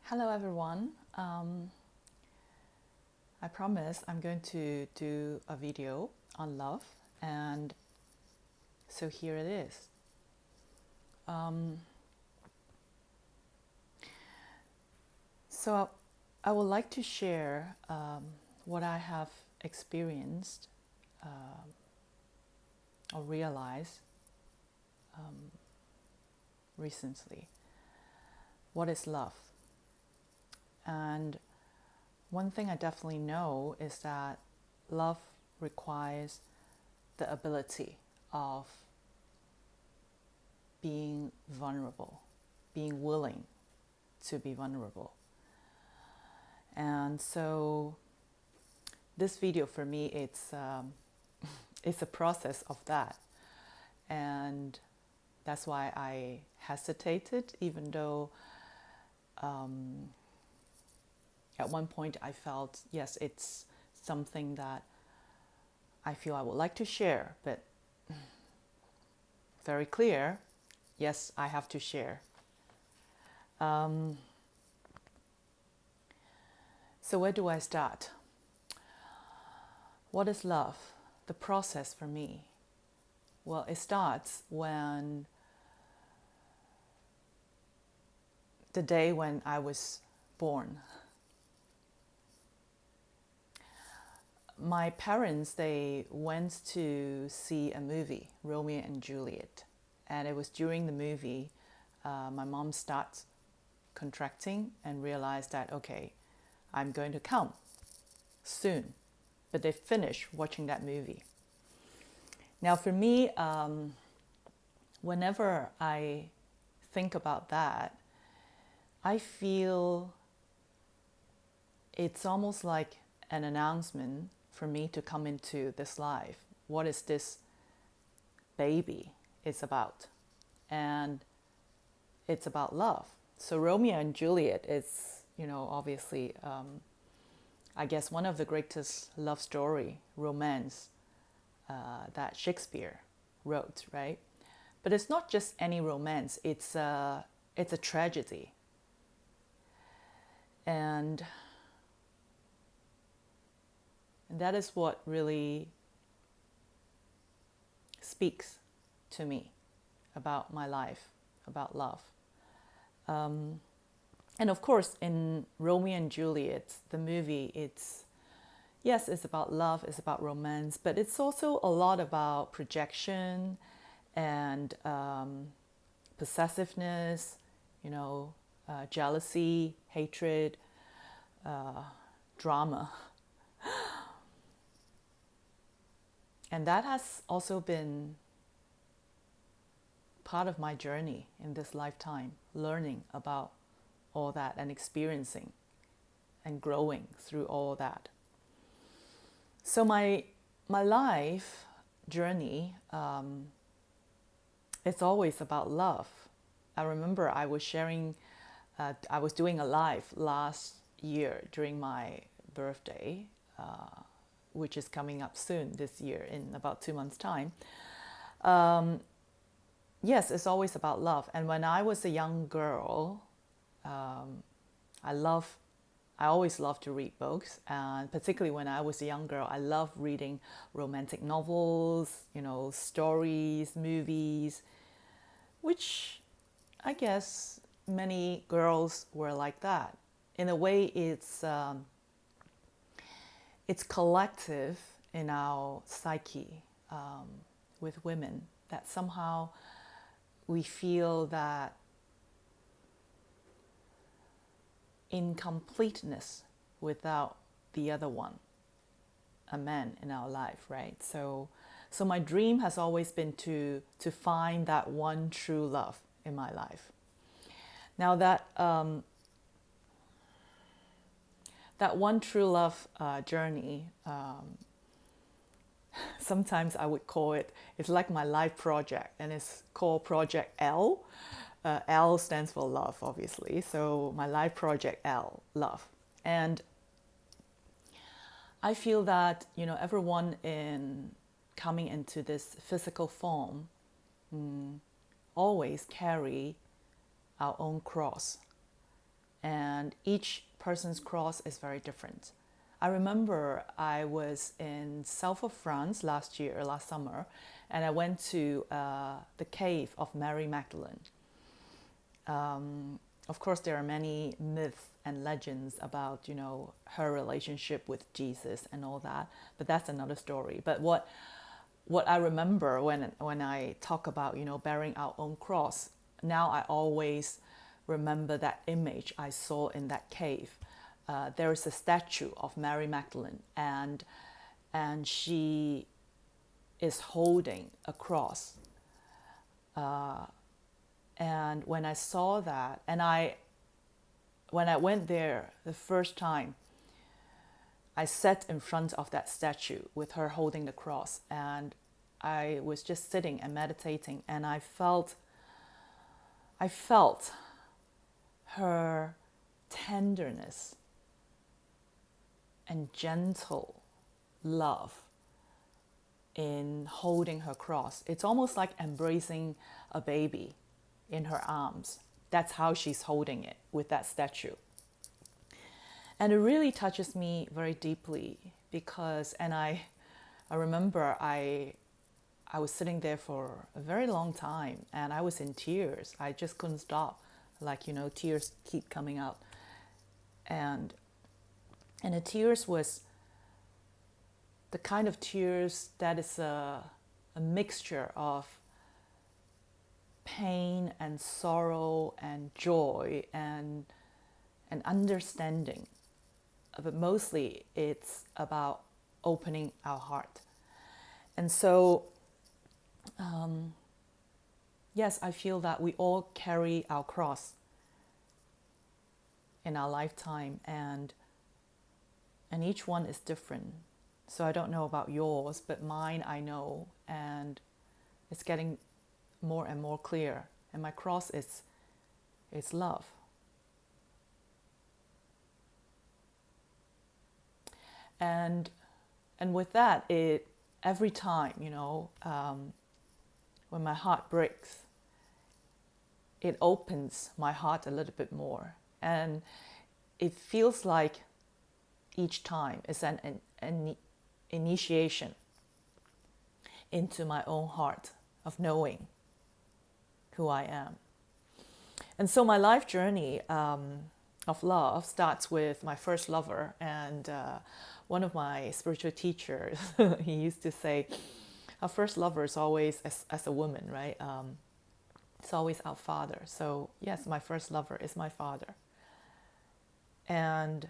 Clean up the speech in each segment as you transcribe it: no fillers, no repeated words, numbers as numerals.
Hello, everyone. I promise I'm going to do a video on love, and so here it is. So I would like to share what I have experienced or realized recently. What is love? And one thing I definitely know is that love requires the ability of being vulnerable, being willing to be vulnerable. And so this video for me, it's a process of that. And that's why I hesitated, even though at one point I felt, yes, it's something that I feel I would like to share, but very clear, yes, I have to share. So where do I start? What is love? The process for me. Well, it starts when the day when I was born. My parents, they went to see a movie, Romeo and Juliet. And it was during the movie, my mom starts contracting and realized that, okay, I'm going to come soon. But they finished watching that movie. Now for me, whenever I think about that, I feel it's almost like an announcement for me to come into this life. What is this baby is about? And it's about love. So Romeo and Juliet is, obviously, I guess one of the greatest love story, romance that Shakespeare wrote, right? But it's not just any romance. It's a tragedy. And that is what really speaks to me about my life, about love. And of course, in Romeo and Juliet, the movie, it's about love, it's about romance, but it's also a lot about projection and possessiveness, jealousy, hatred, drama. And that has also been part of my journey in this lifetime, learning about all that and experiencing and growing through all that. So my life journey, it's always about love. I remember I was doing a live last year during my birthday, which is coming up soon this year in about 2 months' time. Yes, it's always about love. And when I was a young girl, I always loved to read books, and particularly when I was a young girl, I loved reading romantic novels, stories, movies, which I guess many girls were like that. In a way, it's collective in our psyche with women that somehow we feel that incompleteness without the other one, a man in our life, right? So my dream has always been to find that one true love in my life. Now that one true love journey, sometimes I would call it's like my life project, and it's called Project L. L stands for love, obviously. So my life project L, love. And I feel that, everyone in coming into this physical form always carry our own cross. and each person's cross is very different. I remember I was in south of France last summer, and I went to the cave of Mary Magdalene. Of course, there are many myths and legends about, her relationship with Jesus and all that, but that's another story. But what I remember when I talk about, bearing our own cross, now I always remember that image I saw in that cave. There is a statue of Mary Magdalene, and she is holding a cross. And when I saw that, when I went there the first time, I sat in front of that statue with her holding the cross, and I was just sitting and meditating, and I felt her tenderness and gentle love in holding her cross. It's almost like embracing a baby in her arms. That's how she's holding it with that statue. And it really touches me very deeply because, and I remember I was sitting there for a very long time and I was in tears. I just couldn't stop. Tears keep coming out. And the tears was the kind of tears that is a mixture of pain and sorrow and joy and understanding. But mostly it's about opening our heart. And so, yes, I feel that we all carry our cross in our lifetime, and each one is different. So I don't know about yours, but mine I know, and it's getting more and more clear. And my cross is love. And with that, every time, when my heart breaks, it opens my heart a little bit more, and it feels like each time is an initiation into my own heart of knowing who I am. And so my life journey of love starts with my first lover, and one of my spiritual teachers, he used to say, our first lover is always, as a woman, right? It's always our father. So yes, my first lover is my father. And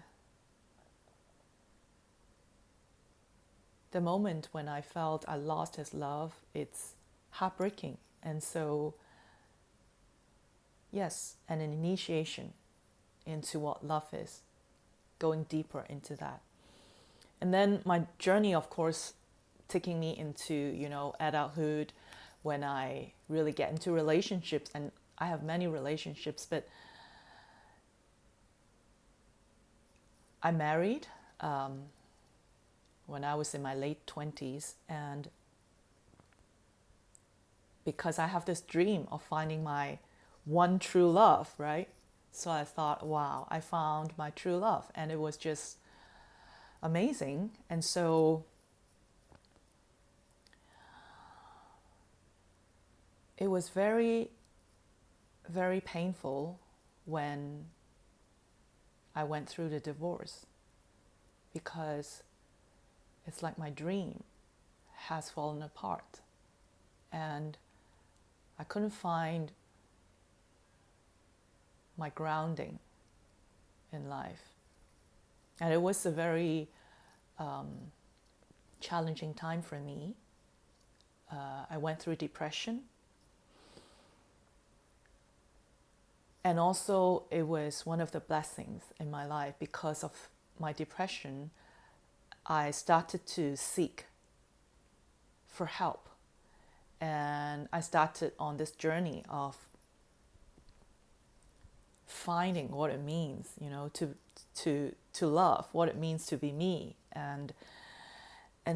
the moment when I felt I lost his love, it's heartbreaking. And so, yes, and an initiation into what love is, going deeper into that. And then my journey, of course, taking me into, adulthood, when I really get into relationships, and I have many relationships, but I married when I was in my late 20s, and because I have this dream of finding my one true love, right? So I thought, wow, I found my true love, and it was just amazing. And so it was very, very painful when I went through the divorce, because it's like my dream has fallen apart, and I couldn't find my grounding in life. And it was a very challenging time for me. I went through depression. And also it was one of the blessings in my life. Because of my depression, I started to seek for help. And I started on this journey of finding what it means, to love, what it means to be me. And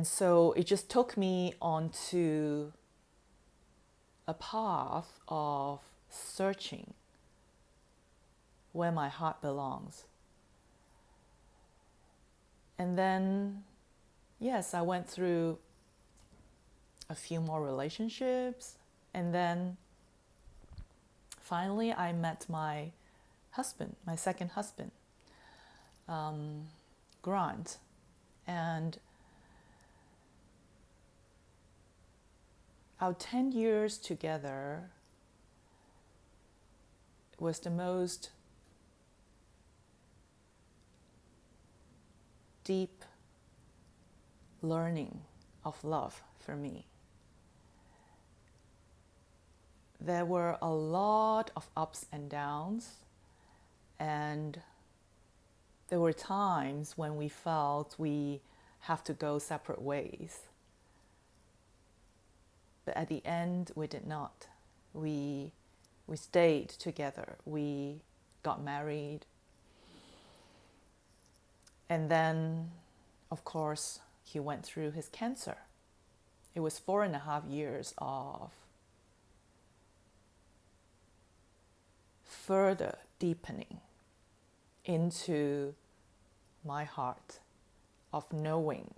so it just took me onto a path of searching where my heart belongs. And then, yes, I went through a few more relationships, and then finally I met my husband, my second husband, Grant. And our 10 years together was the most deep learning of love for me. There were a lot of ups and downs, and there were times when we felt we have to go separate ways. But at the end, we did not. We stayed together. We got married. And then, of course, he went through his cancer. It was 4.5 years of further deepening into my heart of knowing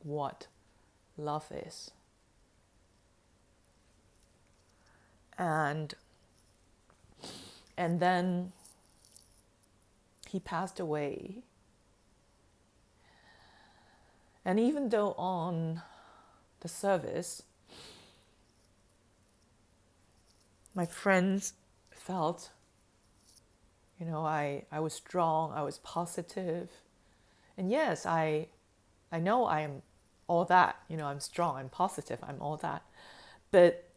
what love is. And then he passed away. And even though on the surface, my friends felt, I was strong, I was positive. And yes, I know I am all that. I'm strong, I'm positive, I'm all that. But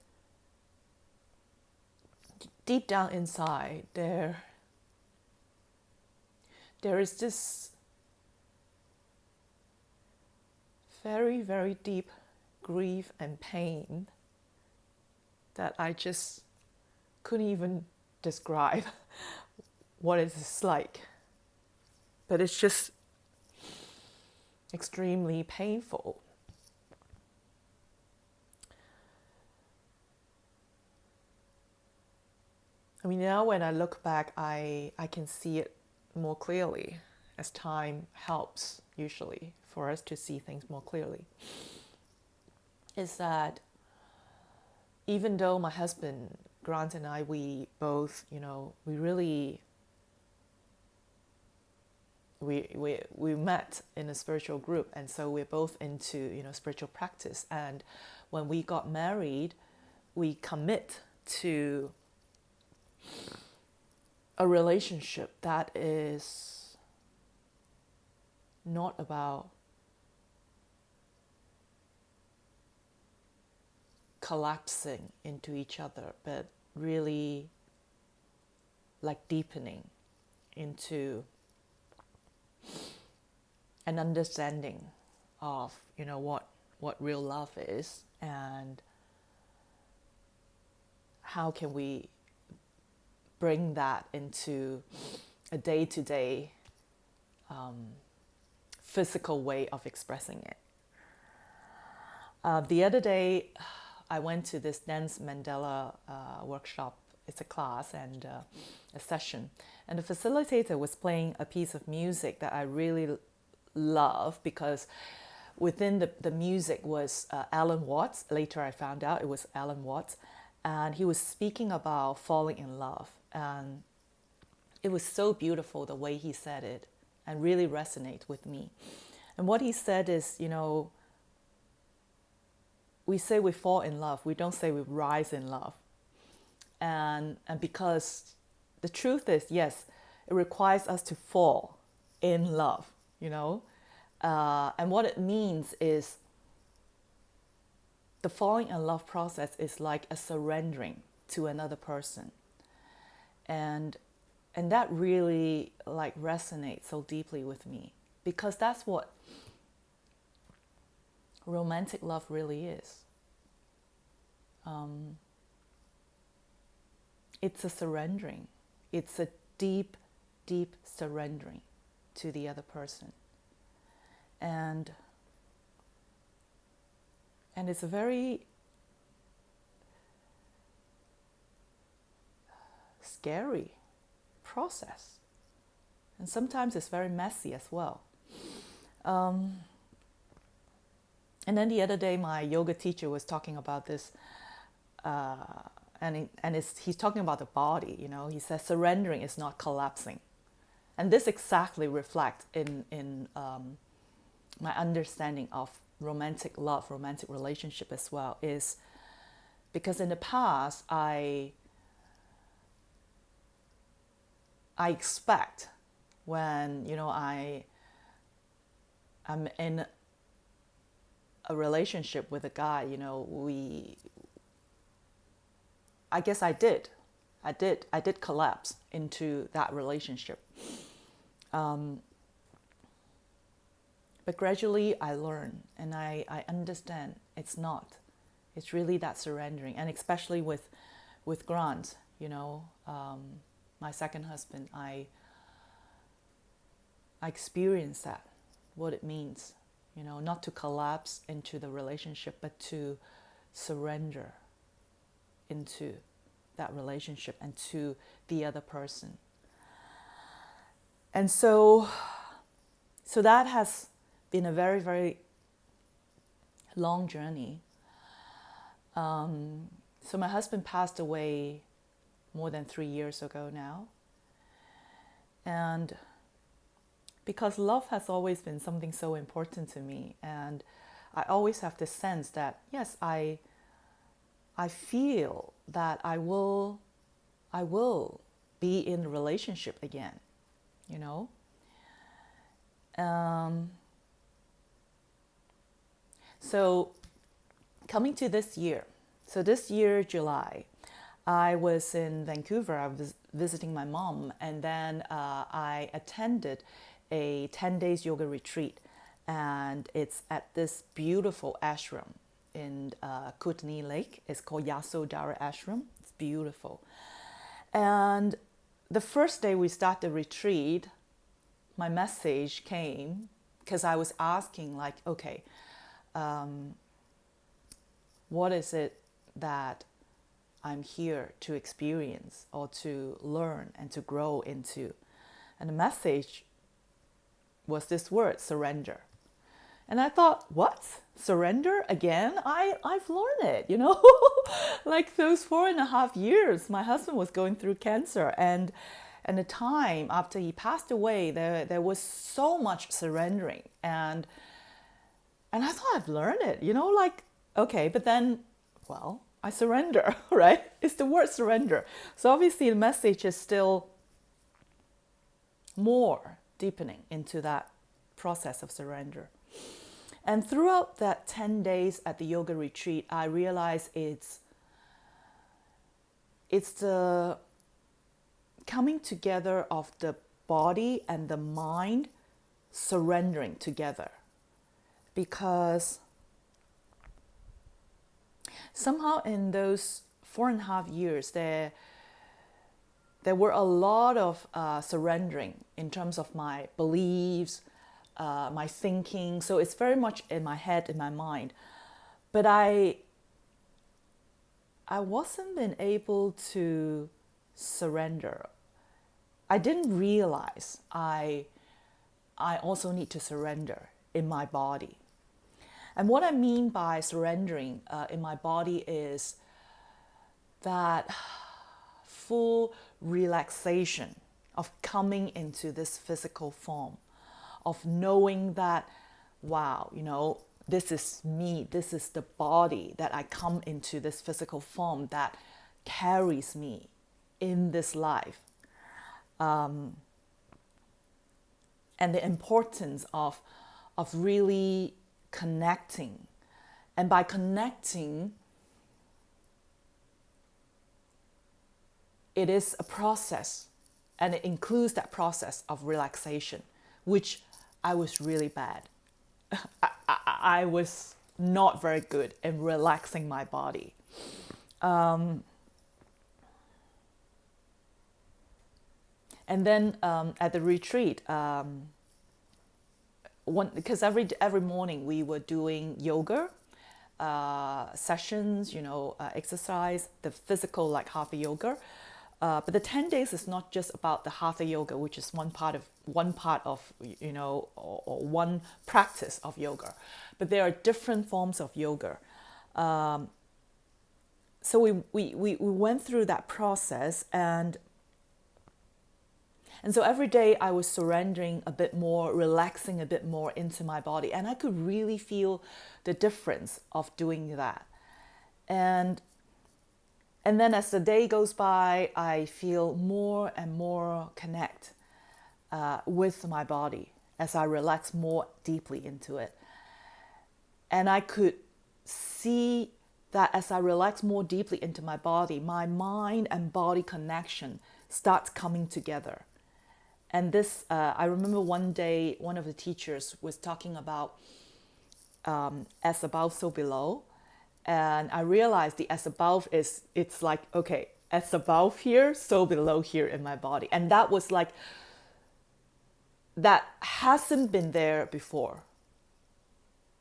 deep down inside, there is this very, very deep grief and pain that I just couldn't even describe what it's like. But it's just extremely painful. I mean, now when I look back, I can see it more clearly as time helps, usually, for us to see things more clearly. Is that even though my husband, Grant, and I, we both, we really, we met in a spiritual group, and so we're both into, spiritual practice. And when we got married, we commit to a relationship that is not about collapsing into each other, but really like deepening into an understanding of, what real love is, and how can we bring that into a day-to-day physical way of expressing it. The other day, I went to this Dance Mandela workshop. It's a class and a session. And the facilitator was playing a piece of music that I really love, because within the music was Alan Watts. Later I found out it was Alan Watts. And he was speaking about falling in love. And it was so beautiful the way he said it, and really resonate with me. And what he said is, we say we fall in love. We don't say we rise in love. And because the truth is, yes, it requires us to fall in love, and what it means is the falling in love process is like a surrendering to another person. And that really like resonates so deeply with me, because that's what romantic love really is. It's a surrendering. It's a deep, deep surrendering to the other person. And it's a very scary process. And sometimes it's very messy as well. And then the other day, my yoga teacher was talking about this, he's talking about the body. He says surrendering is not collapsing, and this exactly reflects in my understanding of romantic love, romantic relationship as well. Is because in the past I expect when I'm in a relationship with a guy, I guess I did collapse into that relationship. But gradually I learn and I understand it's not. It's really that surrendering. And especially with Grant, my second husband, I experienced that, what it means, not to collapse into the relationship, but to surrender into that relationship and to the other person. And so that has been a very, very long journey. So my husband passed away more than 3 years ago now. And because love has always been something so important to me, and I always have this sense that, yes, I feel that I will be in a relationship again, So coming to this year, July, I was in Vancouver. I was visiting my mom, and then I attended a 10 days yoga retreat, and it's at this beautiful ashram in Kootenay Lake. It's called Yasodhara Ashram. It's beautiful. And the first day we start the retreat, my message came because I was asking, like, okay, what is it that I'm here to experience or to learn and to grow into? And the message was this word, surrender. And I thought, what? Surrender again? I've learned it, Like those 4.5 years, my husband was going through cancer. And the time after he passed away, there was so much surrendering. And I thought, I've learned it, okay, but then, well, I surrender, right? It's the word surrender. So obviously the message is still more deepening into that process of surrender. And throughout that 10 days at the yoga retreat, I realized it's the coming together of the body and the mind surrendering together. Because somehow in those 4.5 years, there were a lot of surrendering in terms of my beliefs, my thinking. So it's very much in my head, in my mind. But I wasn't been able to surrender. I didn't realize I also need to surrender in my body. And what I mean by surrendering in my body is that full relaxation of coming into this physical form, of knowing that, wow, this is me, this is the body, that I come into this physical form that carries me in this life. And the importance of really connecting. And by connecting, it is a process, and it includes that process of relaxation, which I was really bad. I was not very good in relaxing my body. And then at the retreat, because every morning we were doing yoga sessions, exercise, the physical like hatha yoga, But the 10 days is not just about the hatha yoga, which is one part of or one practice of yoga, but there are different forms of yoga. So we went through that process, and so every day I was surrendering a bit more, relaxing a bit more into my body, and I could really feel the difference of doing that. And then as the day goes by, I feel more and more connect with my body as I relax more deeply into it. And I could see that as I relax more deeply into my body, my mind and body connection starts coming together. And this, I remember one day, one of the teachers was talking about as above, so below. And I realized the as above it's like, okay, as above here, so below here in my body. And that was like, that hasn't been there before.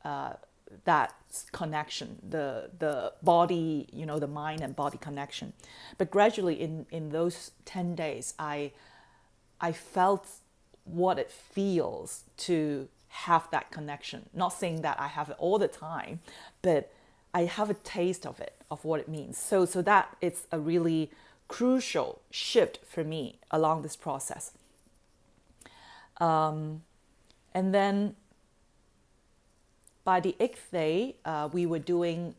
That connection, the body, the mind and body connection. But gradually in those 10 days, I felt what it feels to have that connection. Not saying that I have it all the time, but I have a taste of it, of what it means. So that it's a really crucial shift for me along this process. And then by the 8th day, we were doing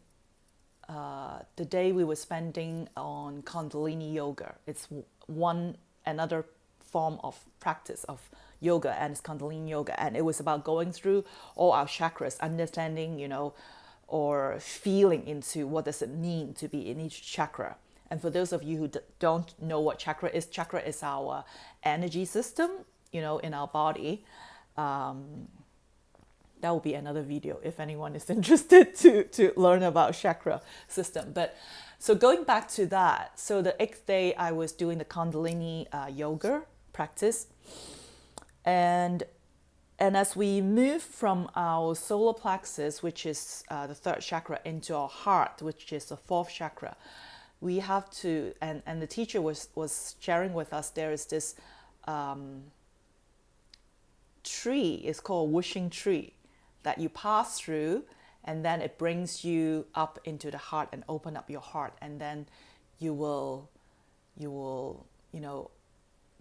the day we were spending on Kundalini yoga. It's another form of practice of yoga, and it's Kundalini yoga. And it was about going through all our chakras, understanding, or feeling into what does it mean to be in each chakra. And for those of you who don't know what chakra is our energy system, in our body. That will be another video if anyone is interested to learn about chakra system. But so going back to that, so the 8th day I was doing the Kundalini yoga practice, and as we move from our solar plexus, which is the 3rd chakra, into our heart, which is the 4th chakra, we have to, and the teacher was sharing with us, there is this tree, it's called wishing tree, that you pass through, and then it brings you up into the heart and open up your heart, and then you will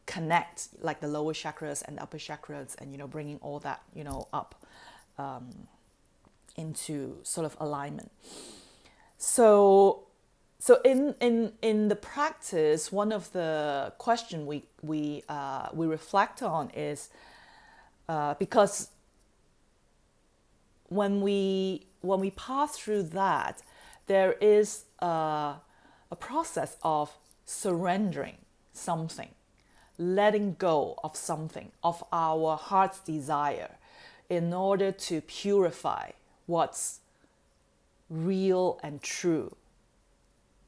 connect like the lower chakras and the upper chakras, and bringing all that up into sort of alignment. So in the practice, one of the question we reflect on is because when we pass through that, there is a process of surrendering something, letting go of something, of our heart's desire, in order to purify what's real and true.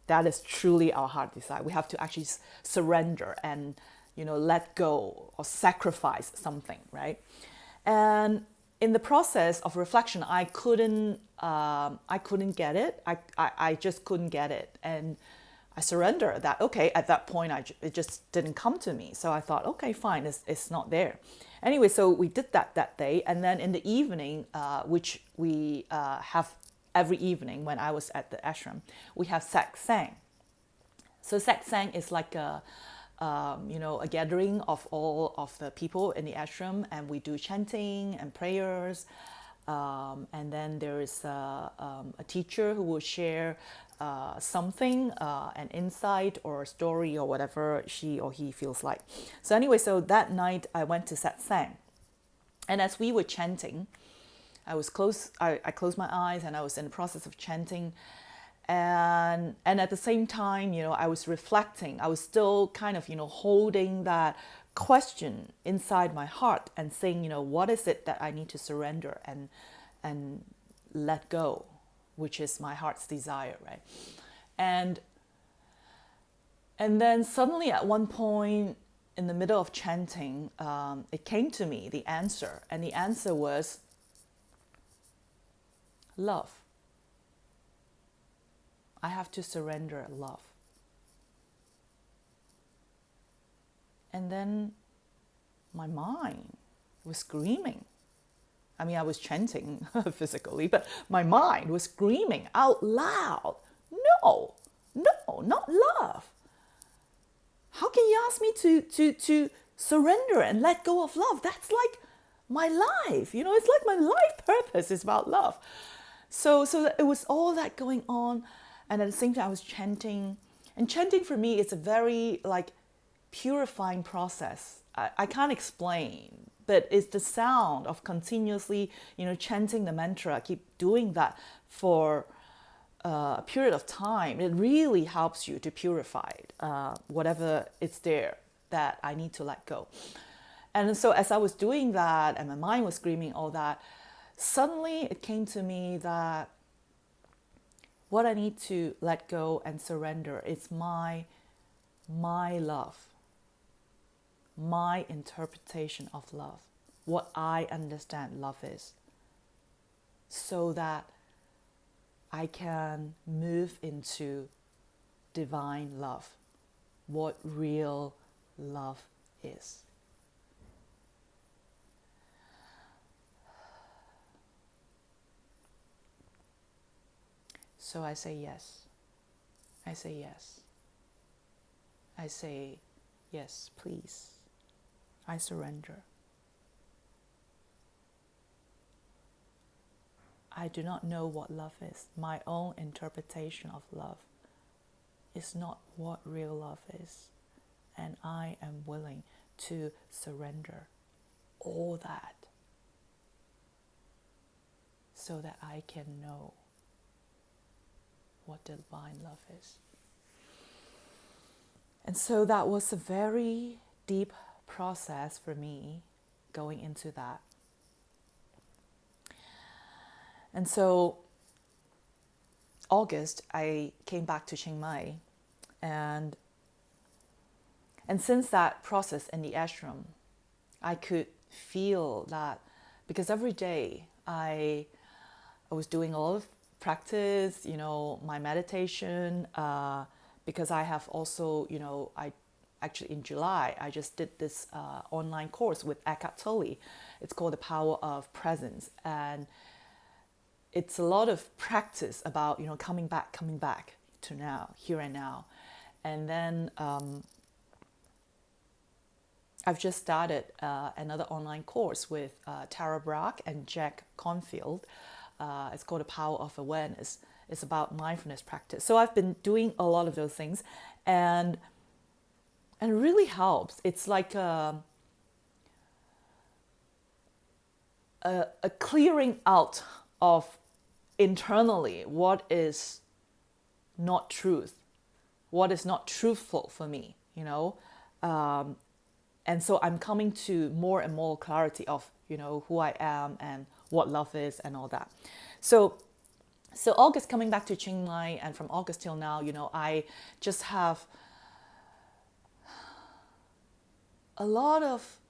That is truly our heart desire. We have to actually surrender and let go or sacrifice something, right? And in the process of reflection, I couldn't get it. I just couldn't get it, and I surrendered that. Okay, at that point, it just didn't come to me. So I thought, okay, fine, it's not there. Anyway, so we did that day, and then in the evening, which we have every evening when I was at the ashram, we have satsang. So satsang is like a gathering of all of the people in the ashram, and we do chanting and prayers. And then there is a teacher who will share something, an insight or a story or whatever she or he feels like. So anyway, so that night I went to satsang. And as we were chanting, I closed my eyes and I was in the process of chanting. And at the same time, I was reflecting. I was still kind of, holding that question inside my heart and saying, what is it that I need to surrender and let go, which is my heart's desire, right? And then suddenly at one point in the middle of chanting, it came to me, the answer. And the answer was love. I have to surrender love. And then my mind was screaming. I mean, I was chanting physically, but my mind was screaming out loud, no, no, not love. How can you ask me to surrender and let go of love? That's like my life. It's like my life purpose is about love. So it was all that going on. And at the same time, I was chanting. And chanting for me is a very like purifying process. I can't explain, but it's the sound of continuously, chanting the mantra. I keep doing that for a period of time. It really helps you to purify whatever is there that I need to let go. And so as I was doing that and my mind was screaming all that, suddenly it came to me that what I need to let go and surrender is my love, my interpretation of love, what I understand love is, so that I can move into divine love, what real love is. So I say yes. I say yes. I say yes, please. I surrender. I do not know what love is. My own interpretation of love is not what real love is. And I am willing to surrender all that so that I can know what divine love is. And so that was a very deep process for me going into that. And so August, I came back to Chiang Mai, and since that process in the ashram, I could feel that, because every day I was doing a lot of practice, my meditation, because I have also, I actually in July, I just did this online course with Eckhart Tolle. It's called The Power of Presence. And it's a lot of practice about, coming back to now, here and now. And then I've just started another online course with Tara Brach and Jack Confield. It's called The Power of Awareness. It's about mindfulness practice. So I've been doing a lot of those things, and it really helps. It's like a clearing out of internally what is not truth, what is not truthful for me, and so I'm coming to more and more clarity of, who I am and what love is and all that. So August, coming back to Chiang Mai, and from August till now, I just have a lot of,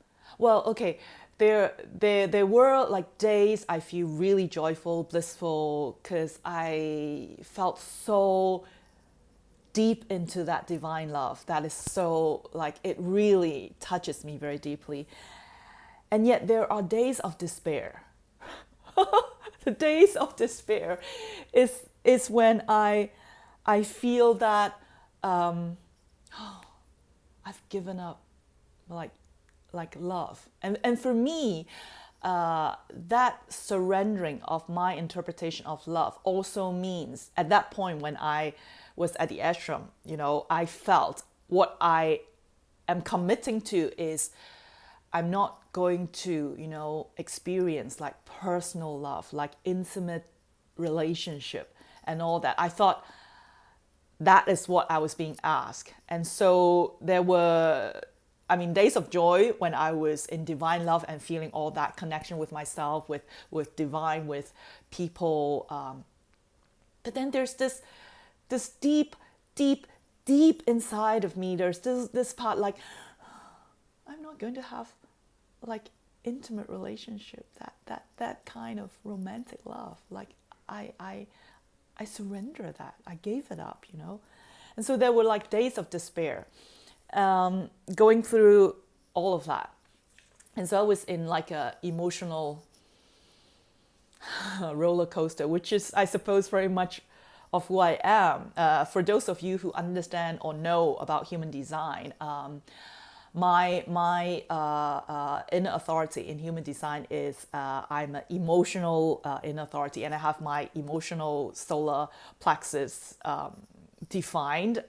there were like days I feel really joyful, blissful, because I felt so deep into that divine love that is so, like, it really touches me very deeply. And yet there are days of despair. The days of despair is when I feel that I've given up, like love. And for me, that surrendering of my interpretation of love also means, at that point when I was at the ashram, I felt what I am committing to is I'm not going to, experience like personal love, like intimate relationship and all that. I thought that is what I was being asked. And so there were, days of joy when I was in divine love and feeling all that connection with myself, with divine, with people. But then there's this deep inside of me. There's this part like, I'm not going to have like intimate relationship, that kind of romantic love. Like I surrender that. I gave it up, And so there were like days of despair. going through all of that. And so I was in like a emotional roller coaster, which is, I suppose, very much of who I am. For those of you who understand or know about human design, my inner authority in human design is I'm an emotional inner authority, and I have my emotional solar plexus defined,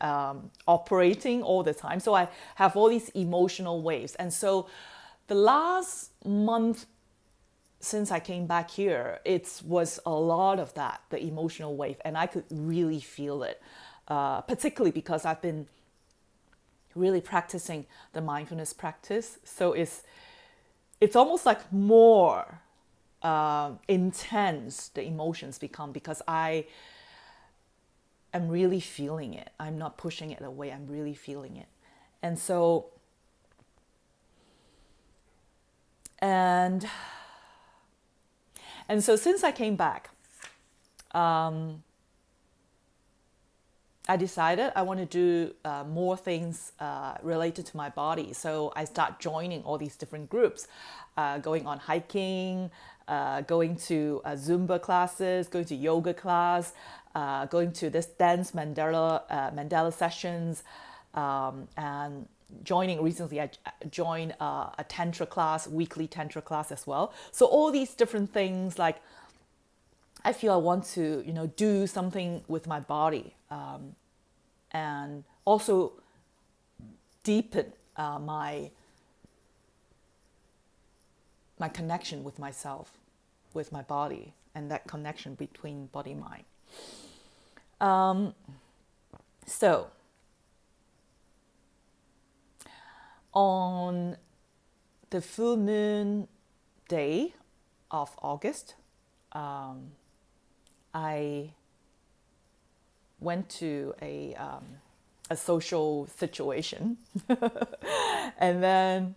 operating all the time. So I have all these emotional waves, and so the last month since I came back here, it was a lot of that, the emotional wave, and I could really feel it, particularly because I've been really practicing the mindfulness practice. So it's almost like more intense the emotions become, because I am really feeling it. I'm not pushing it away. I'm really feeling it, and so and And so since I came back, I decided I want to do more things related to my body. So I start joining all these different groups, going on hiking, going to Zumba classes, going to yoga class, going to this dance mandala sessions, and joining recently. I joined a tantra class, weekly tantra class as well. So all these different things, like I feel I want to, do something with my body, and also deepen my connection with myself, with my body, and that connection between body and mind. So on the full moon day of August, I went to a social situation, and then,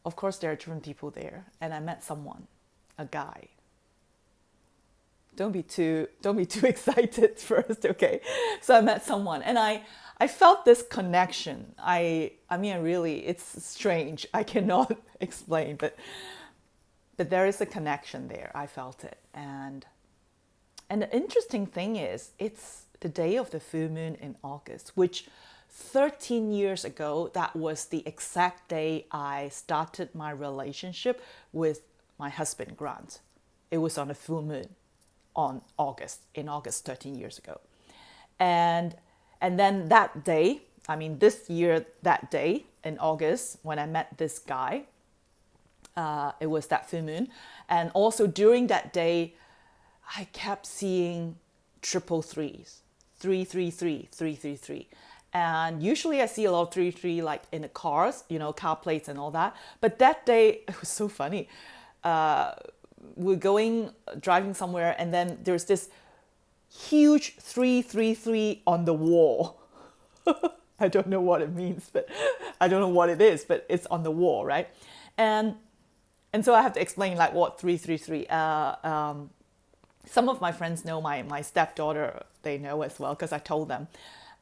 of course, there are different people there, and I met someone, a guy. Don't be too excited first, okay? So I met someone, and I felt this connection. I mean, really, it's strange. I cannot explain, but there is a connection there. I felt it, and the interesting thing is, it's the day of the full moon in August, which 13 years ago, that was the exact day I started my relationship with my husband, Grant. It was on a full moon in August 13 years ago. And then that day, I mean, this year, that day in August, when I met this guy, it was that full moon. And also during that day, I kept seeing triple threes, 333, 333. And usually I see a lot of 333 like in the cars, car plates and all that. But that day, it was so funny. We're driving somewhere, and then there's this huge 333 on the wall. I don't know what it means, but I don't know what it is, but it's on the wall, right? And so I have to explain like what 333. Some of my friends know, my stepdaughter, they know as well, because I told them.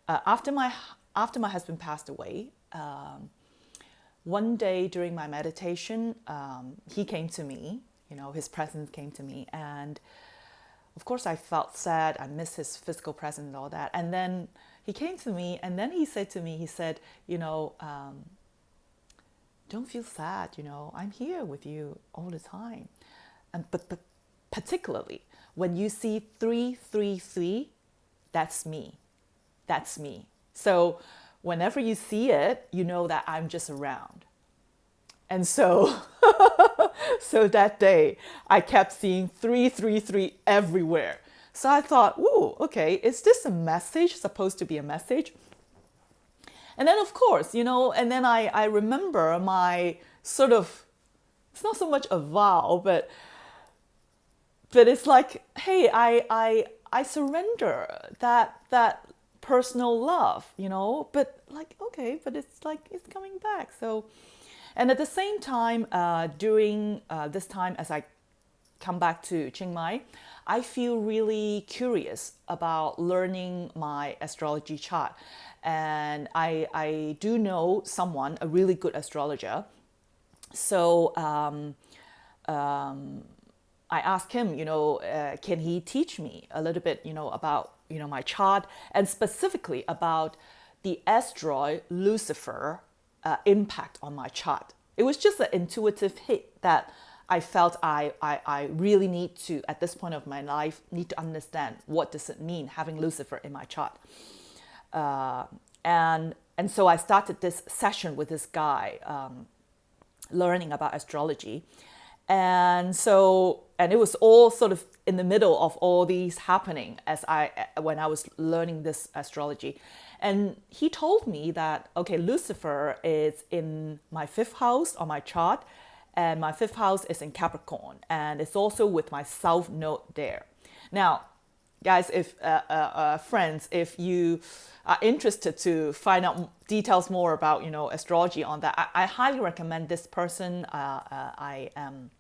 After my husband passed away, one day during my meditation, he came to me. His presence came to me, and of course I felt sad. I missed his physical presence and all that. And then he came to me, and then he said to me, don't feel sad. I'm here with you all the time, but particularly when you see 333, that's me. That's me. So whenever you see it, you know that I'm just around. And so, so that day, I kept seeing 333 everywhere. So I thought, ooh, okay, is this a message, supposed to be a message? And then, of course, and then I remember my sort of, it's not so much a vow, but it's like, hey, I surrender that personal love, but like, okay, but it's like, it's coming back. So, and at the same time, during this time, as I come back to Chiang Mai, I feel really curious about learning my astrology chart. And I do know someone, a really good astrologer. So I asked him, can he teach me a little bit, about, my chart, and specifically about the asteroid Lucifer impact on my chart. It was just an intuitive hit that I felt I really need to, at this point of my life, need to understand what does it mean having Lucifer in my chart. And so I started this session with this guy, learning about astrology. And it was all sort of in the middle of all these happening when I was learning this astrology. And he told me that, okay, Lucifer is in my 5th house on my chart, and my 5th house is in Capricorn, and it's also with my South Node there. Now, guys, if friends, if you are interested to find out details more about astrology on that, I highly recommend this person. I am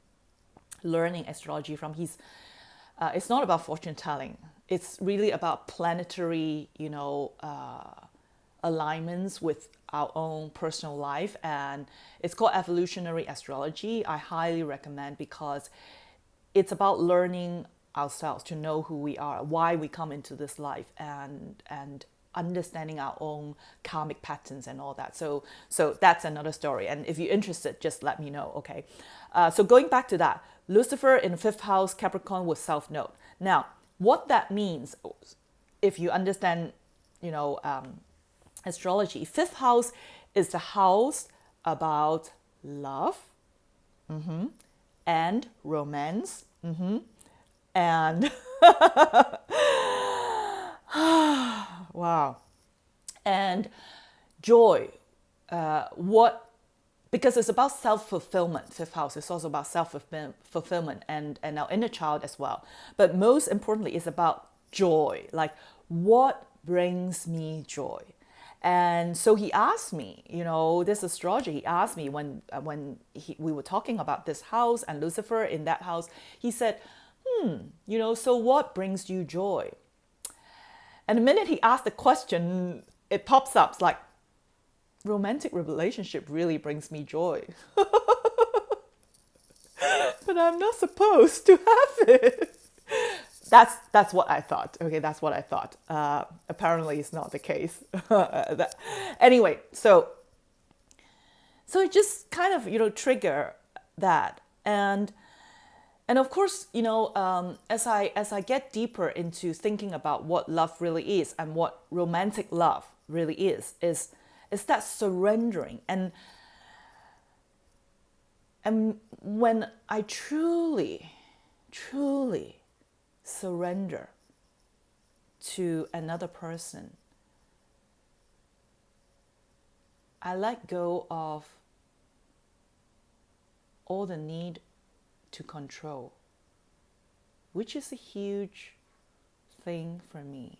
learning astrology from. It's not about fortune telling. It's really about planetary, alignments with our own personal life, and it's called evolutionary astrology. I highly recommend because it's about learning ourselves to know who we are, why we come into this life, and understanding our own karmic patterns and all that. So that's another story. And if you're interested, just let me know. Okay. So going back to that, Lucifer in the 5th house, Capricorn with South Node. Now, what that means, if you understand, astrology, 5th house is the house about love, and romance, and wow, and joy. Because it's about self-fulfillment. 5th house is also about self-fulfillment and our inner child as well. But most importantly, it's about joy. Like, what brings me joy? And so he asked me, this astrologer, he asked me when we were talking about this house and Lucifer in that house, he said, so what brings you joy? And the minute he asked the question, it pops up. It's like, romantic relationship really brings me joy. But I'm not supposed to have it. That's what I thought. Okay, that's what I thought. Apparently, it's not the case. Anyway, so it just kind of trigger that, and of course as I get deeper into thinking about what love really is and what romantic love really is that surrendering, and when I truly surrender to another person, I let go of all the need to control, which is a huge thing for me.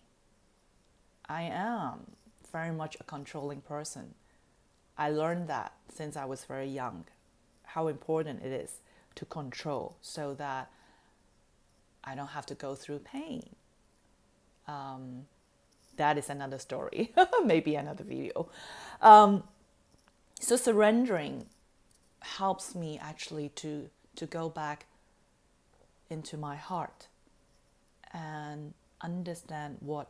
I am very much a controlling person. I learned that since I was very young, how important it is to control so that I don't have to go through pain. That is another story, maybe another video. So surrendering helps me actually to go back into my heart and understand what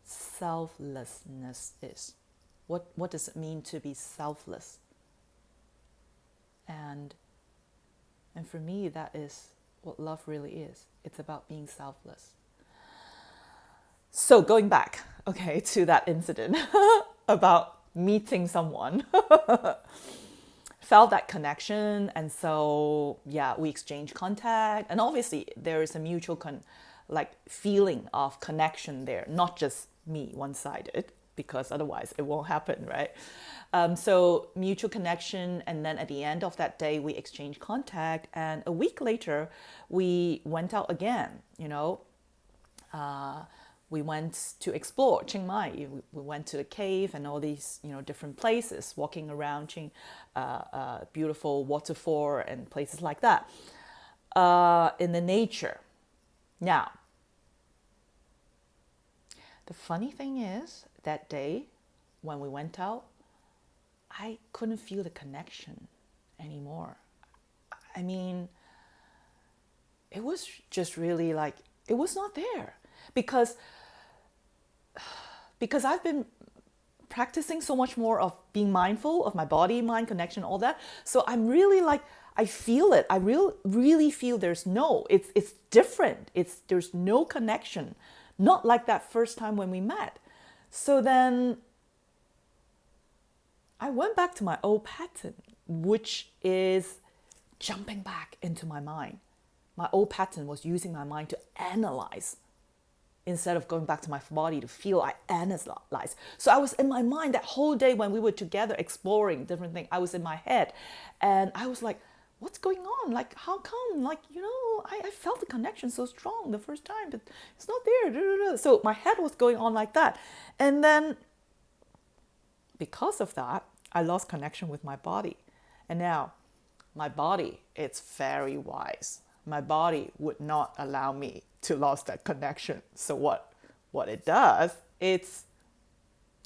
selflessness is. What does it mean to be selfless? And for me, that is what love really is. It's about being selfless. So going back, okay, to that incident about meeting someone, felt that connection, and so we exchanged contact, and obviously there is a mutual feeling of connection there, not just me one-sided, because otherwise it won't happen, right? So mutual connection, and then at the end of that day we exchanged contact, and a week later we went out again. We went to explore Chiang Mai. We went to the cave and all these different places, walking around beautiful waterfall and places like that. in the nature. Now, the funny thing is, that day when we went out, I couldn't feel the connection anymore. I mean, it was just really like, it was not there. Because I've been practicing so much more of being mindful of my body, mind connection, all that. So I'm really like, I feel it. I really feel it's different. There's no connection. Not like that first time when we met. So then I went back to my old pattern, which is jumping back into my mind. My old pattern was using my mind to analyze instead of going back to my body to feel. I analyze. So I was in my mind that whole day when we were together exploring different things. I was in my head and I was like, what's going on? Like, how come? Like, I felt the connection so strong the first time, but it's not there. So my head was going on like that. And then because of that, I lost connection with my body. And now my body, it's very wise. My body would not allow me to lose that connection. So what it does,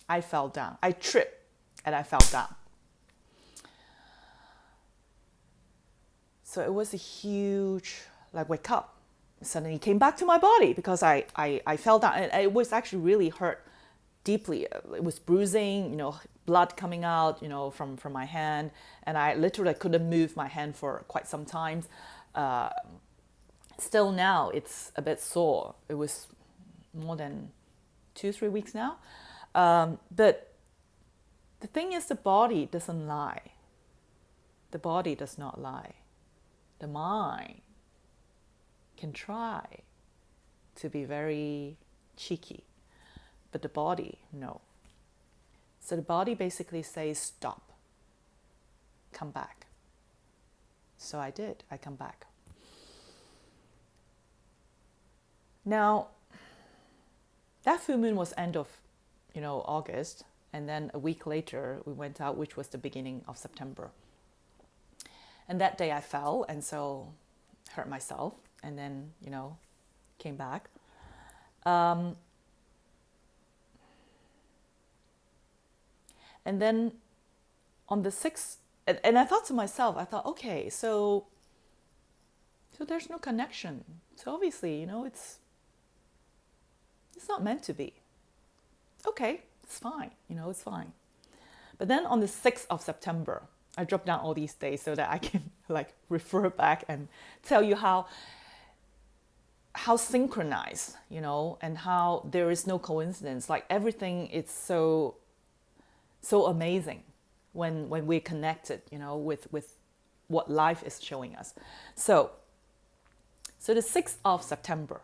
I fell down. I tripped and I fell down. So it was a huge, wake up. Suddenly came back to my body because I fell down. And it was actually really hurt deeply. It was bruising, blood coming out, from my hand. And I literally couldn't move my hand for quite some time. Still now, it's a bit sore. It was more than 2-3 weeks now. But the thing is, the body doesn't lie. The body does not lie. The mind can try to be very cheeky, but the body, no. So the body basically says, stop, come back. So I did, I come back. Now, that full moon was end of, August, and then a week later we went out, which was the beginning of September. And that day I fell, and so hurt myself, and then, came back. And then on the 6th, and I thought to myself, okay, so there's no connection. So obviously, it's not meant to be. Okay, it's fine, it's fine. But then on the 6th of September, I dropped down all these days so that I can refer back and tell you how synchronized, and how there is no coincidence. Like everything is so amazing when we're connected, with what life is showing us. So the 6th of September,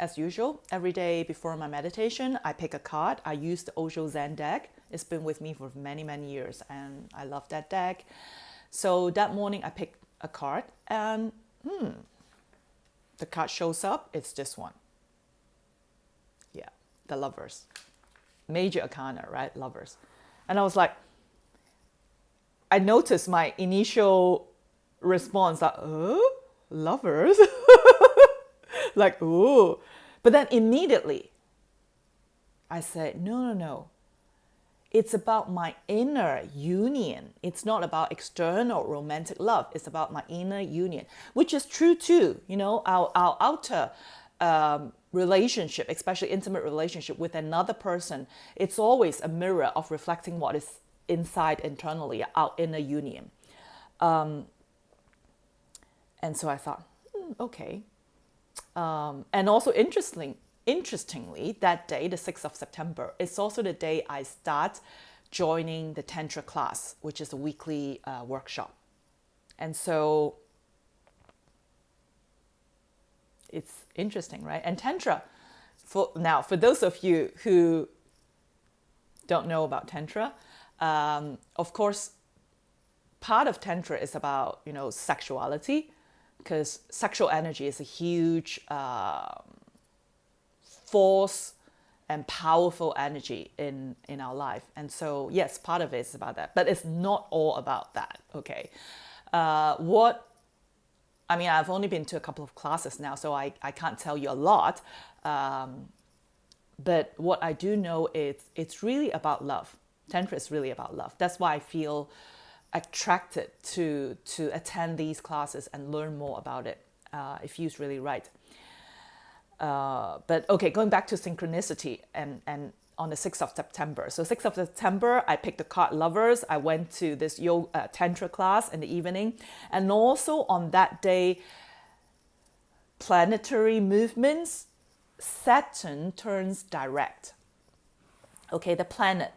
as usual, every day before my meditation, I pick a card. I use the Osho Zen deck. It's been with me for many, many years, and I love that deck. So that morning, I picked a card, and the card shows up. It's this one. Yeah, the Lovers. Major Arcana, right? Lovers. And I was like, I noticed my initial response, Lovers? Ooh. But then immediately, I said, no. It's about my inner union. It's not about external romantic love. It's about my inner union, which is true too. Our outer relationship, especially intimate relationship with another person, it's always a mirror of reflecting what is inside internally, our inner union. And so I thought, okay. And also interestingly, that day, the 6th of September, it's also the day I start joining the Tantra class, which is a weekly workshop. And so it's interesting, right? And Tantra, for those of you who don't know about Tantra, of course, part of Tantra is about, sexuality, because sexual energy is a huge force and powerful energy in our life. And so, yes, part of it is about that, but it's not all about that. Okay. What I mean, I've only been to a couple of classes now, so I can't tell you a lot. But what I do know is it's really about love. Tantra is really about love. That's why I feel attracted to attend these classes and learn more about it. It feels really right. But okay, going back to synchronicity and on the 6th of September. So 6th of September, I picked the card Lovers. I went to this yoga Tantra class in the evening. And also on that day, planetary movements, Saturn turns direct. Okay, the planet,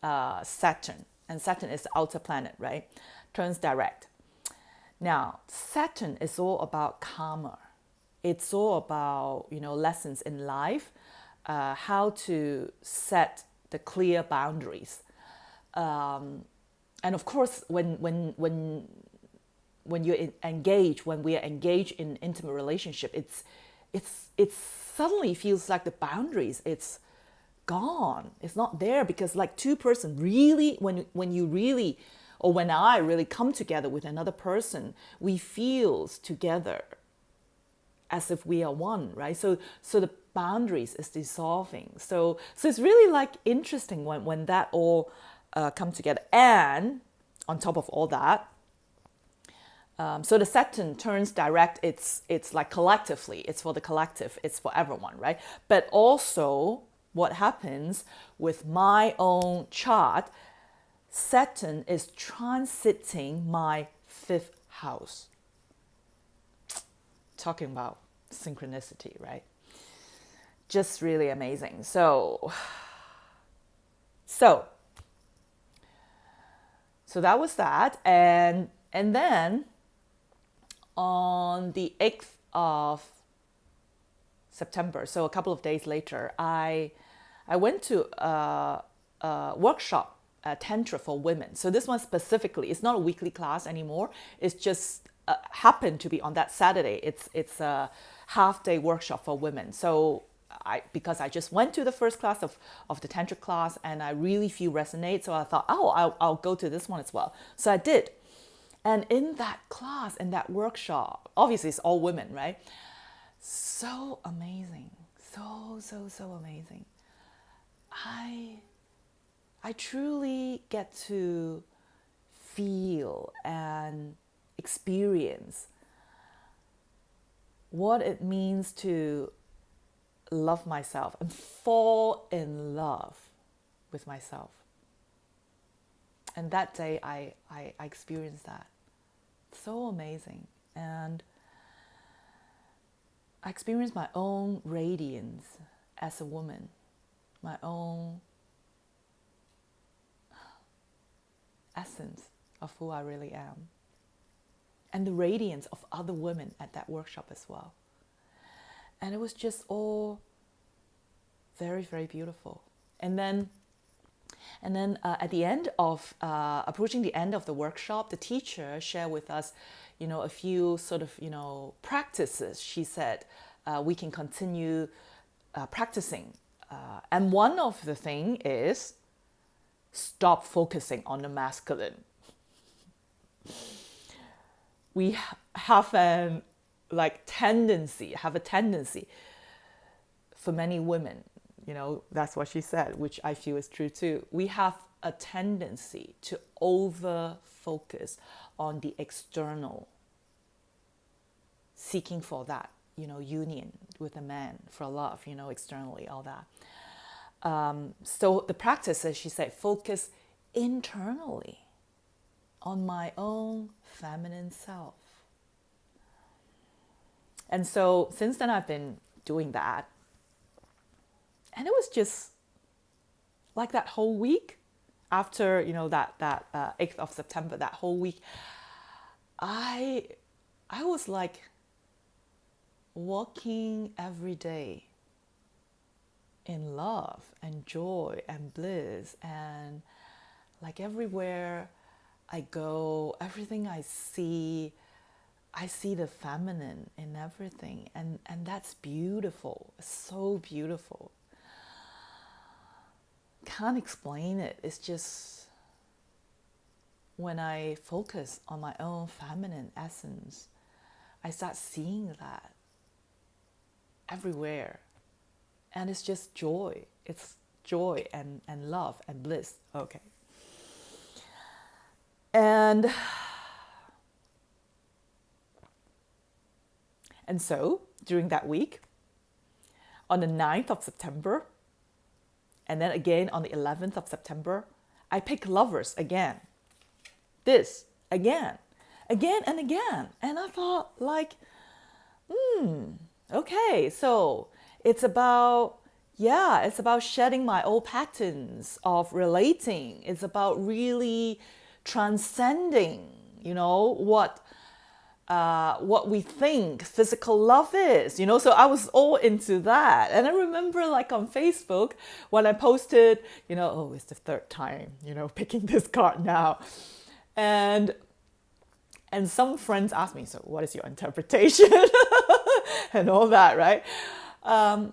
Saturn, and Saturn is the outer planet, right? Turns direct. Now, Saturn is all about karma. It's all about, lessons in life, how to set the clear boundaries. And of course, when when we are engaged in intimate relationship, it's suddenly feels like the boundaries, it's gone. It's not there, because like two person really, when you really, or when I really come together with another person, we feels together as if we are one, right? So the boundaries is dissolving. So it's really like interesting when that all come together. And on top of all that, so the Saturn turns direct. It's like collectively. It's for the collective. It's for everyone, right? But also, what happens with my own chart? Saturn is transiting my 5th house. Talking about synchronicity, right? Just really amazing. So that was that, and then on the 8th of September, so a couple of days later, I went to a workshop, Tantra for women. So this one specifically, it's not a weekly class anymore. It's just happened to be on that Saturday. It's a half-day workshop for women. So because I just went to the first class of the Tantra class and I really feel resonate, so I thought, I'll go to this one as well. So I did. And in that class, in that workshop, obviously it's all women, right? So amazing. So amazing. I truly get to feel and experience what it means to love myself and fall in love with myself. And that day I experienced that. So amazing. And I experienced my own radiance as a woman, my own essence of who I really am, and the radiance of other women at that workshop as well. And it was just all very, very beautiful. And then at the end of, approaching the end of the workshop, the teacher shared with us, a few sort of, practices. She said, we can continue practicing. And one of the thing is, stop focusing on the masculine. We have a tendency for many women, that's what she said, which I feel is true too. We have a tendency to over focus on the external, seeking for that, union with a man, for love, externally, all that. So the practice, as she said, focus internally on my own feminine self. And so since then I've been doing that. And it was just like that whole week after, that 8th of September, that whole week, I was like walking every day in love and joy and bliss, and like everywhere I go, everything I see the feminine in everything, and that's beautiful, so beautiful. can't explain it. It's just when I focus on my own feminine essence, I start seeing that everywhere. And it's just joy. It's joy and love and bliss. Okay. And so during that week, on the 9th of September, and then again on the 11th of September, I picked lovers again. This again and again. And I thought like, okay, so it's about shedding my old patterns of relating. It's about really transcending, what we think physical love is, so I was all into that. And I remember like on Facebook when I posted, oh, it's the third time, picking this card now. And some friends asked me, so what is your interpretation? And all that, right? I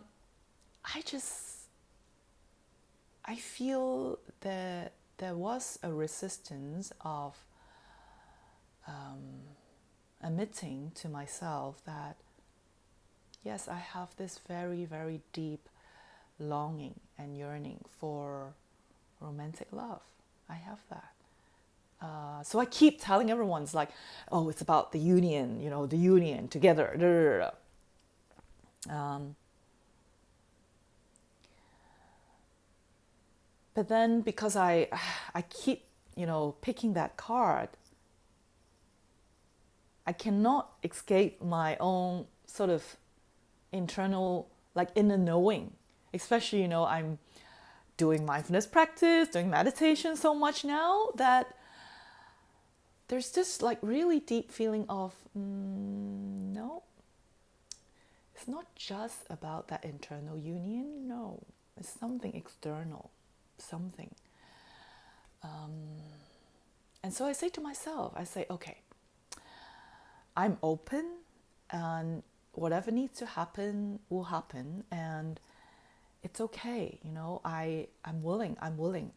feel that there was a resistance of admitting to myself that, yes, I have this very, very deep longing and yearning for romantic love. I have that. So I keep telling everyone, it's like, oh, it's about the union, the union together. But then because I keep, picking that card, I cannot escape my own sort of internal, like inner knowing. Especially, I'm doing mindfulness practice, doing meditation so much now that there's this like really deep feeling of, no, it's not just about that internal union. No, it's something external, something. And so I say to myself, okay, I'm open and whatever needs to happen will happen, and it's okay. I'm willing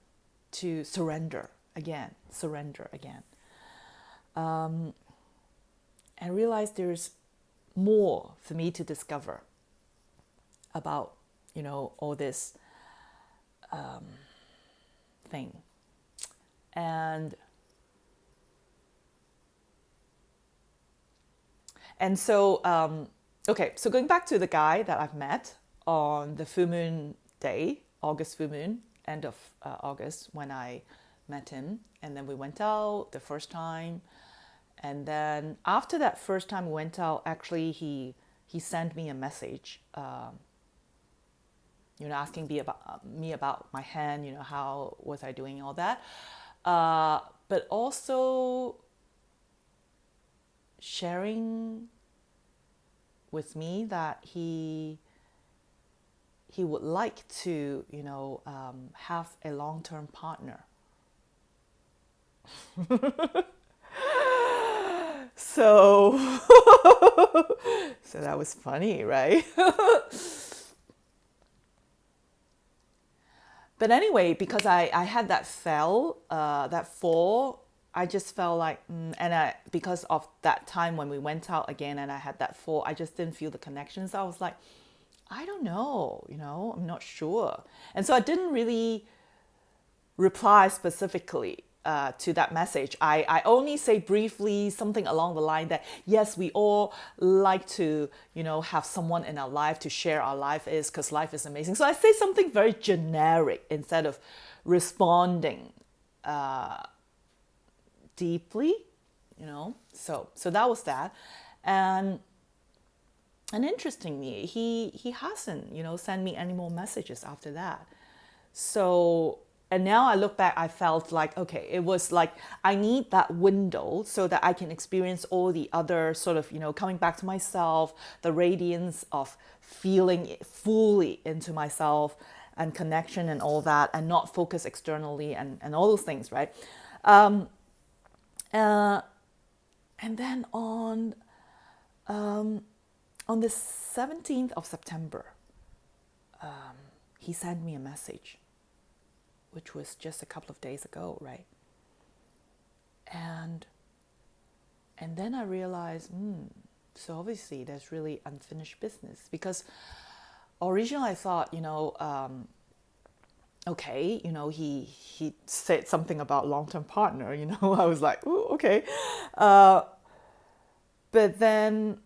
to surrender again. And realize there's more for me to discover about, all this thing. And so, okay, so going back to the guy that I've met on the full moon day, August full moon, end of August, when I met him. And then we went out the first time. And then after that first time we went out, actually he sent me a message, asking me about my hand, how was I doing, all that. But also sharing with me that he would like to, have a long-term partner. So that was funny, right? But anyway, because I had that fall, I just felt like, because of that time when we went out again and I had that fall, I just didn't feel the connection. So I was like, I don't know, I'm not sure. And so I didn't really reply specifically to that message. I only say briefly something along the line that, yes, we all like to, have someone in our life to share our life is, because life is amazing. So I say something very generic instead of responding deeply, So that was that. And interestingly, he hasn't, sent me any more messages after that. So, and now I look back, I felt like, okay, it was like I need that window so that I can experience all the other sort of, coming back to myself, the radiance of feeling fully into myself and connection and all that, and not focus externally and all those things, right? And then on the 17th of September, he sent me a message. which was just a couple of days ago, right? And then I realized, so obviously there's really unfinished business, because originally I thought, okay, he said something about long-term partner, I was like, ooh, okay. But then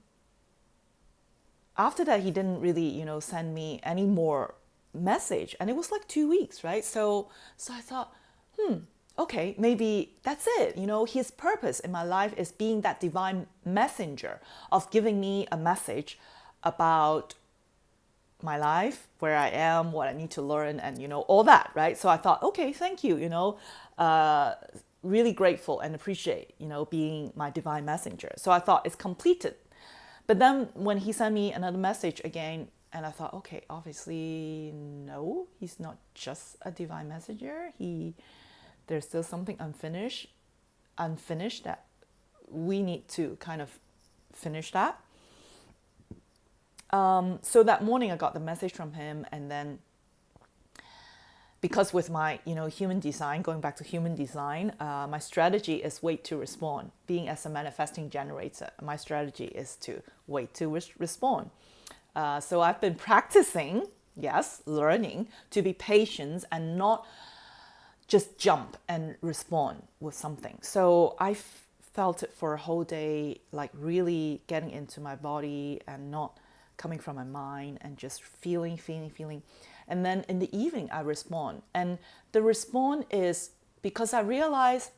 after that, he didn't really, send me any more message, and it was like 2 weeks, right? So I thought, okay, maybe that's it. His purpose in my life is being that divine messenger of giving me a message about my life, where I am, what I need to learn, and all that, right? So I thought, okay, thank you, really grateful and appreciate, being my divine messenger. So I thought it's completed. But then when he sent me another message again, and I thought, okay, obviously no, he's not just a divine messenger. There's still something unfinished that we need to kind of finish that. So that morning I got the message from him, and then because with my human design, going back to human design, my strategy is wait to respond. Being as a manifesting generator, my strategy is to wait to respond. So I've been practicing, yes, learning to be patient and not just jump and respond with something. So I felt it for a whole day, like really getting into my body and not coming from my mind, and just feeling. And then in the evening, I respond. And the respond is because I realized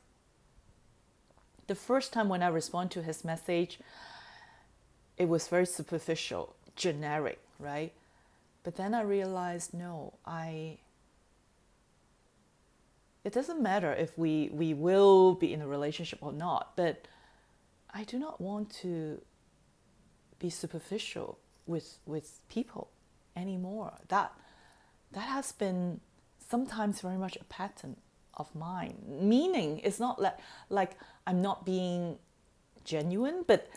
the first time when I respond to his message, it was very superficial, generic, right? But then I realized, no, it doesn't matter if we will be in a relationship or not, but I do not want to be superficial with people anymore. That has been sometimes very much a pattern of mine. Meaning it's not like I'm not being genuine, but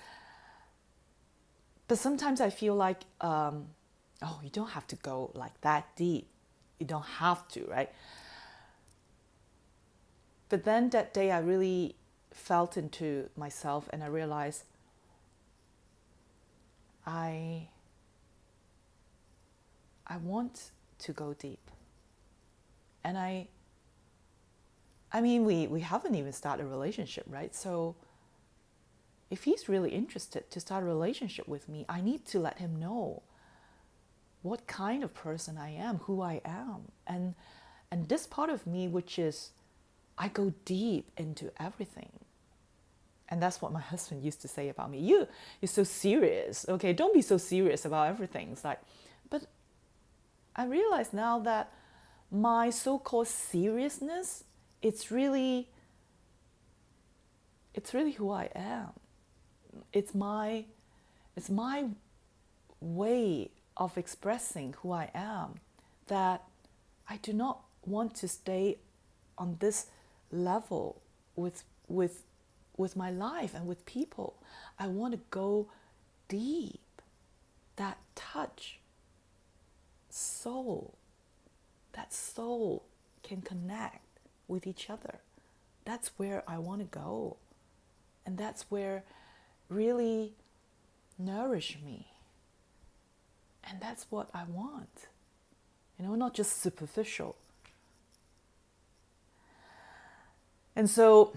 sometimes I feel like, you don't have to go like that deep. You don't have to, right? But then that day I really felt into myself, and I realized I want to go deep. And I mean, we haven't even started a relationship, right? So if he's really interested to start a relationship with me, I need to let him know what kind of person I am, who I am. And this part of me, which is I go deep into everything. And that's what my husband used to say about me. You're so serious. Okay, don't be so serious about everything. It's like, but I realize now that my so-called seriousness, it's really who I am. It's my way of expressing who I am, that I do not want to stay on this level with my life and with people. I want to go deep. That touch soul, that soul can connect with each other. That's where I want to go. And that's where really nourish me. And that's what I want. Not just superficial. And so,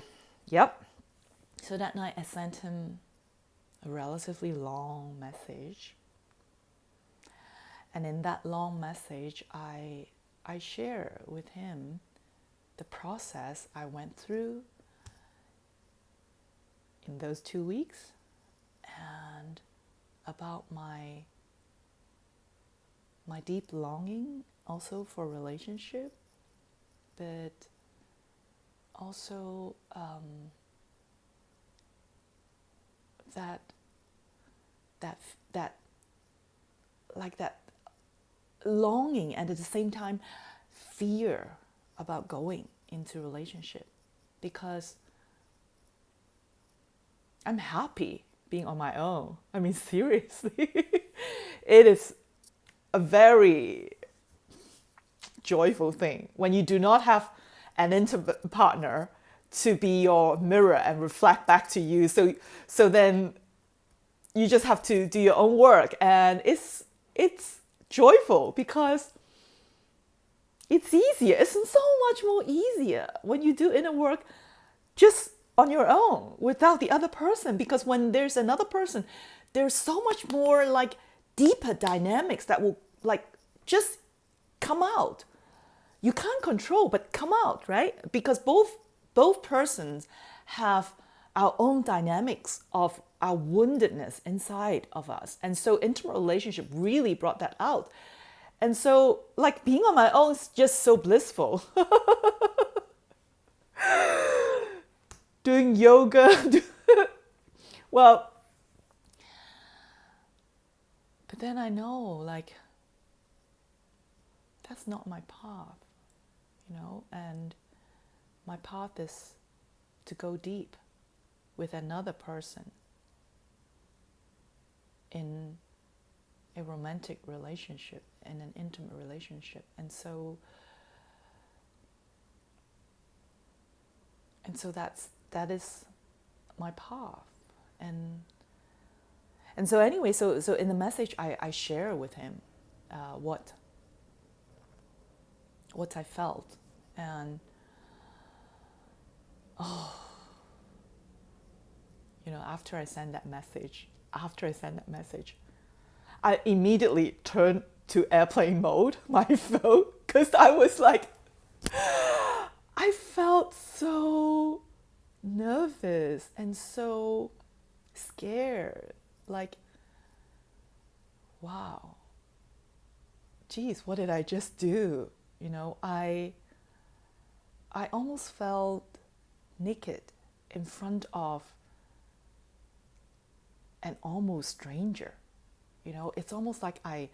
so that night I sent him a relatively long message. And in that long message, I share with him the process I went through in those 2 weeks, and about my deep longing also for a relationship, but also that longing, and at the same time fear about going into a relationship, because I'm happy being on my own. I mean, seriously, it is a very joyful thing when you do not have an intimate partner to be your mirror and reflect back to you. So then you just have to do your own work, and it's joyful because it's easier. It's so much more easier when you do inner work just on your own without the other person, because when there's another person, there's so much more like deeper dynamics that will like just come out. You can't control but come out, right? Because both persons have our own dynamics of our woundedness inside of us. And so intimate relationship really brought that out. And so like being on my own is just so blissful. Doing yoga. Well, but then I know like that's not my path, and my path is to go deep with another person in a romantic relationship, in an intimate relationship. And so that is my path. And so anyway, so in the message I share with him what I felt. And after I send that message, I immediately turned to airplane mode, my phone, because I was like, I felt so nervous and so scared. Like, wow, geez, what did I just do? I almost felt naked in front of an almost stranger. It's almost like I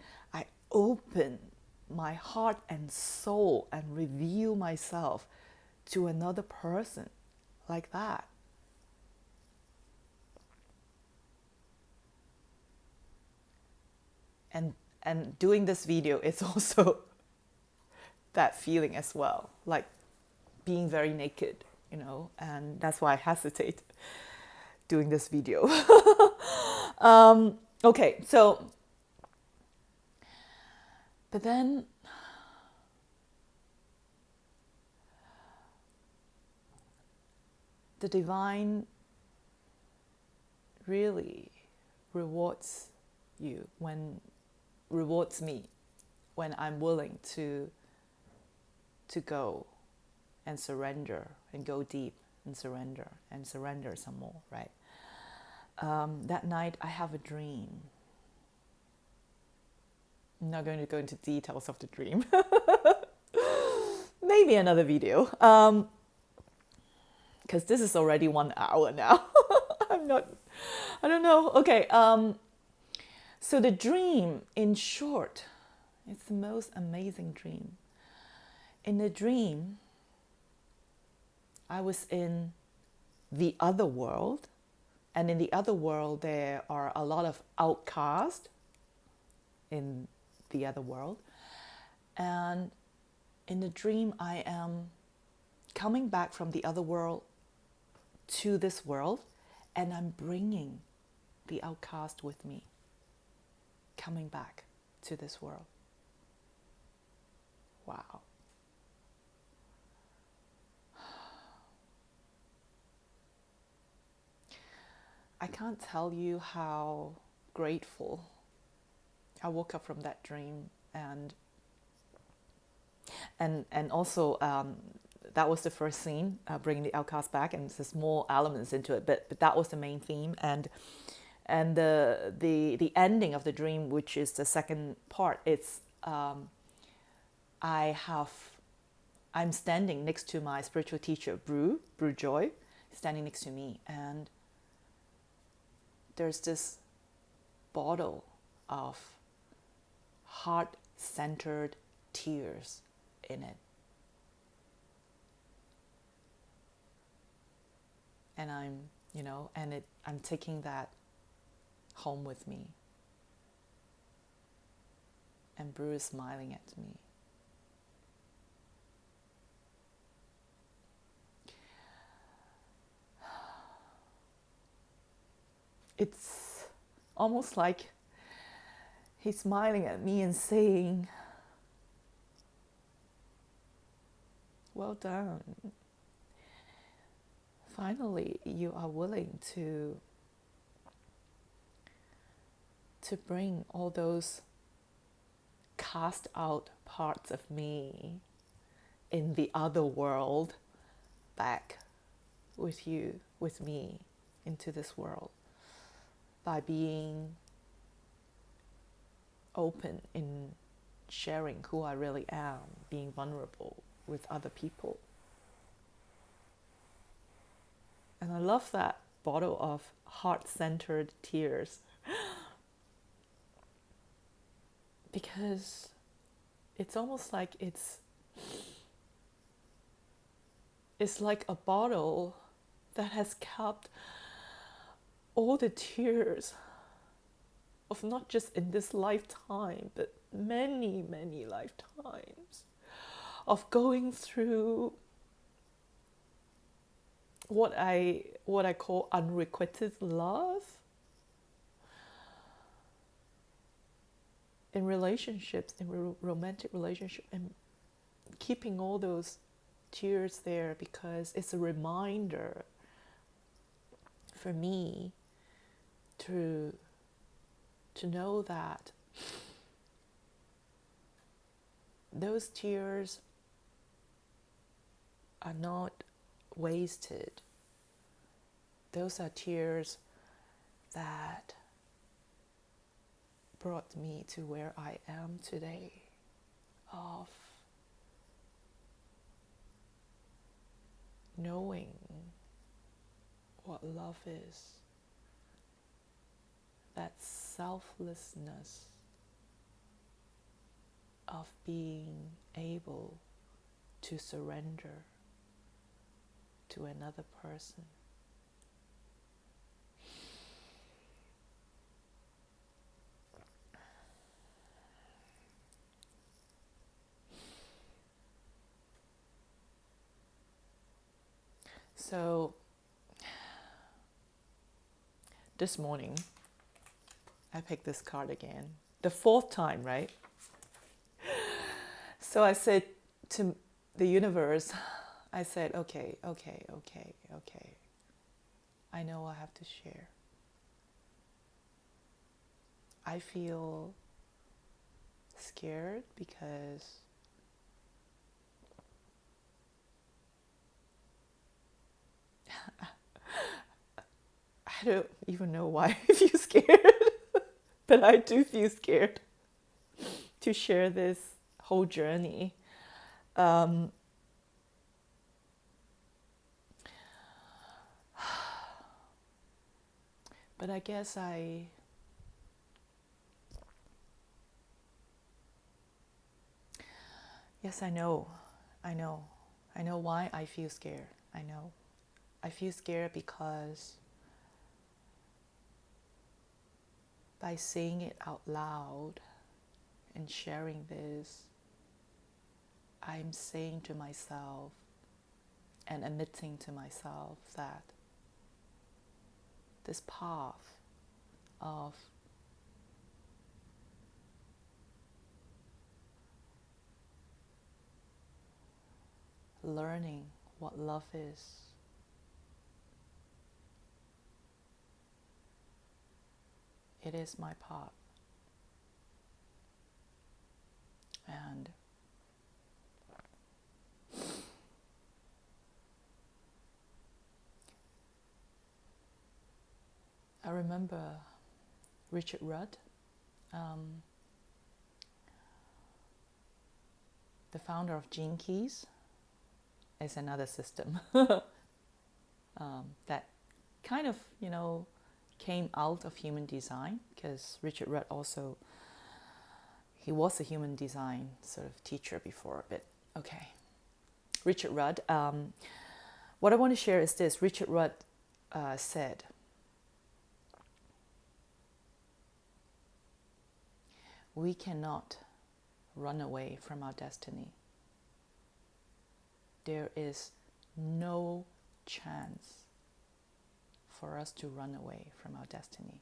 open my heart and soul and reveal myself to another person like that. And doing this video is also that feeling as well, like being very naked, and that's why I hesitate doing this video. Okay, so, but then the divine really rewards me when I'm willing to go and surrender and go deep and surrender some more, right? That night I have a dream. I'm not going to go into details of the dream. Maybe another video. Because this is already 1 hour now. I don't know. Okay. So the dream, in short, it's the most amazing dream. In the dream, I was in the other world. And in the other world, there are a lot of outcasts in the other world. And in the dream, I am coming back from the other world to this world, and I'm bringing the outcast with me, coming back to this world. Wow. I can't tell you how grateful I woke up from that dream, and also that was the first scene, bringing the outcast back, and there's more elements into it, but that was the main theme, and the ending of the dream, which is the second part, it's I'm standing next to my spiritual teacher, Brew Joy, standing next to me, and there's this bottle of heart-centered tears in it. And I'm taking that home with me. And Brew is smiling at me. it's almost like he's smiling at me and saying, well done. Finally, you are willing to bring all those cast out parts of me in the other world back with you, with me, into this world by being open in sharing who I really am, being vulnerable with other people. And I love that bottle of heart-centered tears because it's almost like it's like a bottle that has kept all the tears of not just in this lifetime, but many, many lifetimes of going through what I call unrequited love in relationships, in romantic relationships, and keeping all those tears there because it's a reminder for me to know that those tears are not wasted. Those are tears that brought me to where I am today, of knowing what love is, that selflessness of being able to surrender to another person. So this morning, I picked this card again. The fourth time, right? So I said to the universe, I said, okay. I know I have to share. I feel scared because I don't even know why I feel scared, but I do feel scared to share this whole journey. But I guess yes, I know why I feel scared. I feel scared because by saying it out loud and sharing this, I'm saying to myself and admitting to myself that this path of learning what love is, it is my path. And I remember Richard Rudd, the founder of Gene Keys, is another system that kind of, came out of human design, because Richard Rudd also, he was a human design sort of teacher before, but okay. Richard Rudd, what I want to share is this. Richard Rudd said, we cannot run away from our destiny. There is no chance for us to run away from our destiny.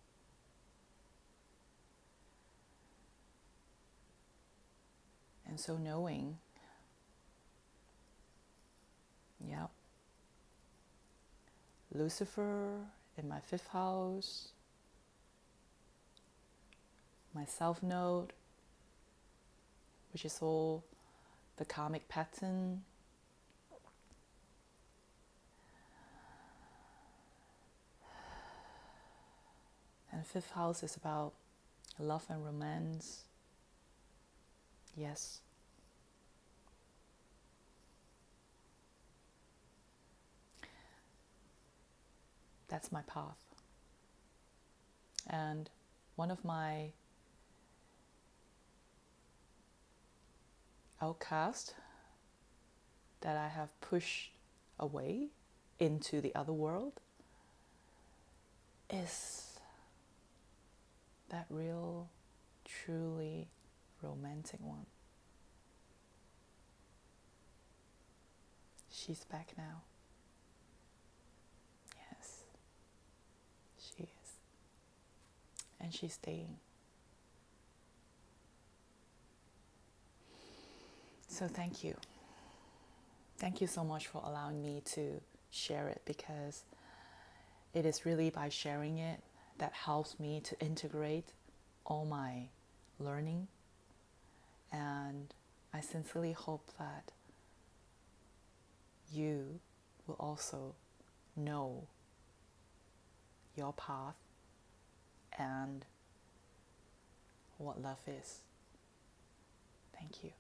And so knowing, Lucifer in my 5th house, my South Node, which is all the karmic pattern, and 5th house is about love and romance. Yes. That's my path. And one of my outcasts that I have pushed away into the other world is that real, truly romantic one. She's back now. Yes, she is. And she's staying. So thank you. Thank you so much for allowing me to share it, because it is really by sharing it that helps me to integrate all my learning. And I sincerely hope that you will also know your path and what love is. Thank you.